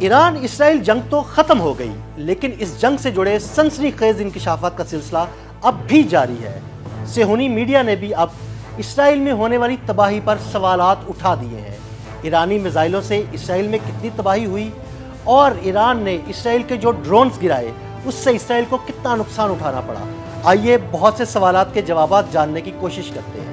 ایران اسرائیل جنگ تو ختم ہو گئی، لیکن اس جنگ سے جڑے سنسنی خیز انکشافات کا سلسلہ اب بھی جاری ہے۔ صہیونی میڈیا نے بھی اب اسرائیل میں ہونے والی تباہی پر سوالات اٹھا دیے ہیں۔ ایرانی میزائلوں سے اسرائیل میں کتنی تباہی ہوئی اور ایران نے اسرائیل کے جو ڈرونز گرائے اس سے اسرائیل کو کتنا نقصان اٹھانا پڑا، آئیے بہت سے سوالات کے جوابات جاننے کی کوشش کرتے ہیں۔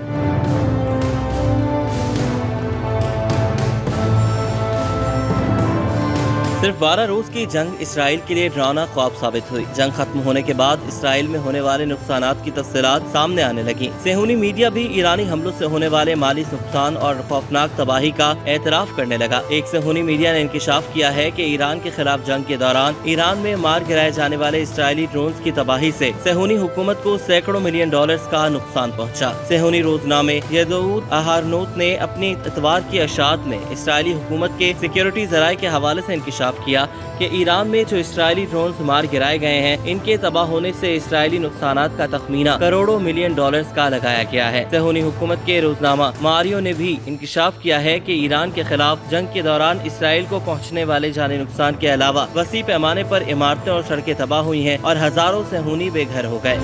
صرف 12 روز کی جنگ اسرائیل کے لیے ڈراؤنا خواب ثابت ہوئی۔ جنگ ختم ہونے کے بعد اسرائیل میں ہونے والے نقصانات کی تفصیلات سامنے آنے لگیں۔ صہیونی میڈیا بھی ایرانی حملوں سے ہونے والے مالی نقصان اور خوفناک تباہی کا اعتراف کرنے لگا۔ ایک صہیونی میڈیا نے انکشاف کیا ہے کہ ایران کے خلاف جنگ کے دوران ایران میں مار گرائے جانے والے اسرائیلی ڈرونز کی تباہی سے صہیونی حکومت کو سینکڑوں ملین ڈالرز کا نقصان پہنچا۔ صہیونی روزنامے یدعوت اہارنوت نے اپنی اتوار کی اشاعت میں اسرائیلی حکومت کے سیکیورٹی ذرائع کے حوالے سے انکشاف کیا کہ ایران میں جو اسرائیلی ڈرونز مار گرائے گئے ہیں ان کے تباہ ہونے سے اسرائیلی نقصانات کا تخمینہ کروڑوں ملین ڈالرز کا لگایا گیا ہے۔ صہیونی حکومت کے روزنامہ ماریو نے بھی انکشاف کیا ہے کہ ایران کے خلاف جنگ کے دوران اسرائیل کو پہنچنے والے جانی نقصان کے علاوہ وسیع پیمانے پر عمارتیں اور سڑکیں تباہ ہوئی ہیں اور ہزاروں صہیونی بے گھر ہو گئے۔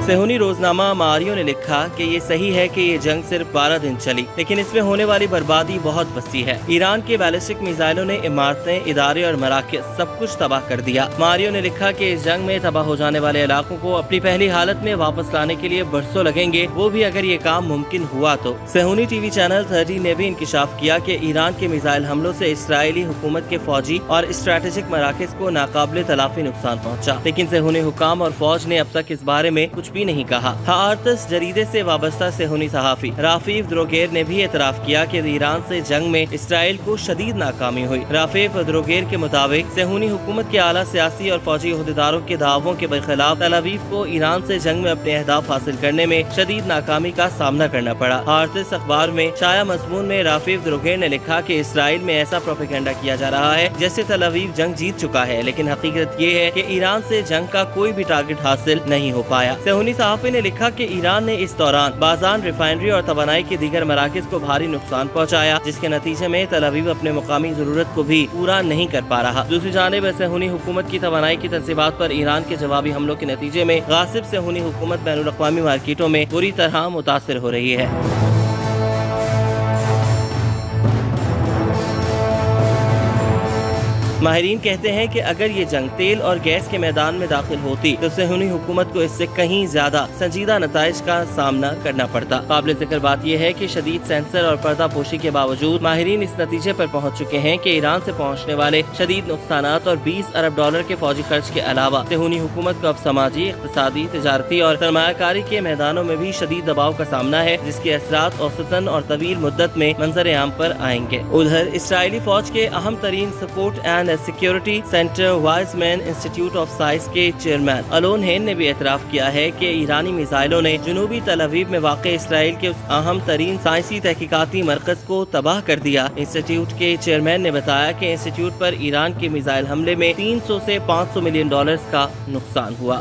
صہیونی روزنامہ ماریو نے لکھا کہ یہ صحیح ہے کہ یہ جنگ صرف 12 دن چلی، لیکن اس میں ہونے والی بربادی بہت وسیع ہے۔ ایران کے بیلسٹک میزائلوں نے عمارتیں، ادارے اور مراکز سب کچھ تباہ کر دیا۔ ماریو نے لکھا کہ اس جنگ میں تباہ ہو جانے والے علاقوں کو اپنی پہلی حالت میں واپس لانے کے لیے برسوں لگیں گے، وہ بھی اگر یہ کام ممکن ہوا تو۔ صہیونی ٹی وی چینل 30 نے بھی انکشاف کیا کہ ایران کے میزائل حملوں سے اسرائیلی حکومت کے فوجی اور اسٹریٹجک مراکز کو ناقابل تلافی نقصان پہنچا، لیکن صہیونی حکام اور فوج نے اب تک اس بارے میں کچھ بھی نہیں کہا۔ ہارتس جریدے سے وابستہ صہیونی صحافی رافیف دروگیر نے بھی اعتراف کیا کہ ایران سے جنگ میں اسرائیل کو شدید ناکامی ہوئی۔ رافیف دروگیر کے مطابق صہیونی حکومت کے اعلیٰ سیاسی اور فوجی عہدیداروں کے دعووں کے برخلاف تل ابیب کو ایران سے جنگ میں اپنے اہداف حاصل کرنے میں شدید ناکامی کا سامنا کرنا پڑا۔ ہارتس اخبار میں شائع مضمون میں رافیف دروگیر نے لکھا کہ اسرائیل میں ایسا پروپیگنڈا کیا جا رہا ہے جیسے تل ابیب جنگ جیت چکا ہے، لیکن حقیقت یہ ہے کہ ایران سے جنگ کا کوئی بھی ٹارگٹ حاصل نہیں ہو پایا۔ صہیونی صحافی نے لکھا کہ ایران نے اس دوران بازان ریفائنری اور توانائی کے دیگر مراکز کو بھاری نقصان پہنچایا، جس کے نتیجے میں تل ابیب اپنے مقامی ضرورت کو بھی پورا نہیں کر پا رہا۔ دوسری جانب صہیونی حکومت کی توانائی کی تنصیبات پر ایران کے جوابی حملوں کے نتیجے میں غاصب صہیونی حکومت بین الاقوامی مارکیٹوں میں بری طرح متاثر ہو رہی ہے۔ ماہرین کہتے ہیں کہ اگر یہ جنگ تیل اور گیس کے میدان میں داخل ہوتی تو صہیونی حکومت کو اس سے کہیں زیادہ سنجیدہ نتائج کا سامنا کرنا پڑتا۔ قابل ذکر بات یہ ہے کہ شدید سینسر اور پردہ پوشی کے باوجود ماہرین اس نتیجے پر پہنچ چکے ہیں کہ ایران سے پہنچنے والے شدید نقصانات اور 20 ارب ڈالر کے فوجی خرچ کے علاوہ صہیونی حکومت کو اب سماجی، اقتصادی، تجارتی اور سرمایہ کاری کے میدانوں میں بھی شدید دباؤ کا سامنا ہے، جس کے اثرات اوسطاً اور طویل مدت میں منظر عام پر آئیں گے۔ ادھر اسرائیلی فوج کے اہم ترین support and security center Weizmann institute of science کے چیئرمین الون ہین نے بھی اعتراف کیا ہے کہ ایرانی میزائلوں نے جنوبی تل ابیب میں واقع اسرائیل کے اہم ترین سائنسی تحقیقاتی مرکز کو تباہ کر دیا۔ انسٹیٹیوٹ کے چیئرمین نے بتایا کہ انسٹیٹیوٹ پر ایران کے میزائل حملے میں 300 سے 500 ملین ڈالرز کا نقصان ہوا۔